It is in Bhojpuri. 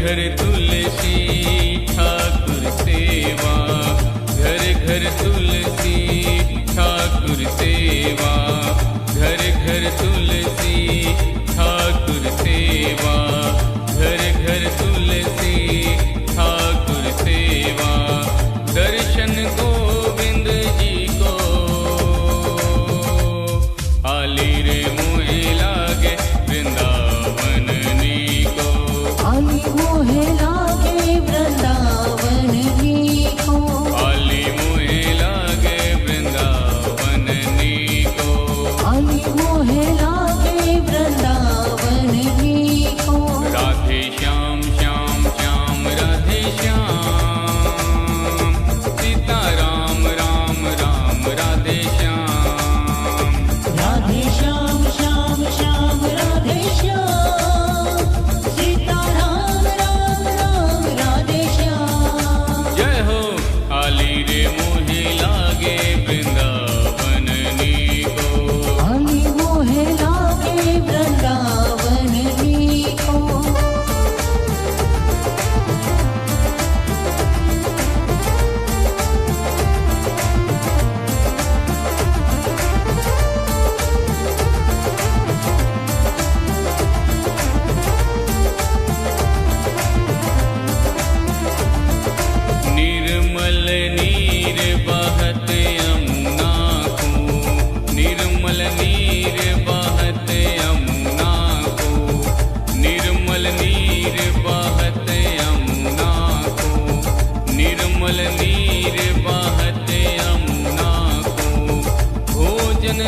घर तुलसी ठाकुर सेवा, घर घर तुलसी ठाकुर सेवा, घर घर तुलसी ठाकुर सेवा, घर घर तुलसी ठाकुर सेवा। दर्शन गोविंद जी को आली रे मोहे लागे वृंदावन नी को, आली मोहे लागे वृंदावन नी को, आली मोहे लागे वृंदावन नी को, आली मोहे लागे वृंदावन नी को। राधे श्याम श्याम श्याम राधे श्याम, सीता राम राम राम राधे श्याम, राधे श्याम श्याम श्याम राधे श्याम, सीता राम राम राम राधे श्याम। जय हो आली रे मोहे लागे वृंदावन नी को, आली मोहे लागे वृंदावन नी को। निर्मल नीर बहत यमुना को, निर्मल नीर बहत यमुना को, निर्मल नीर बहत यमुना को, निर्मल नीर बहत यमुना को। भोजन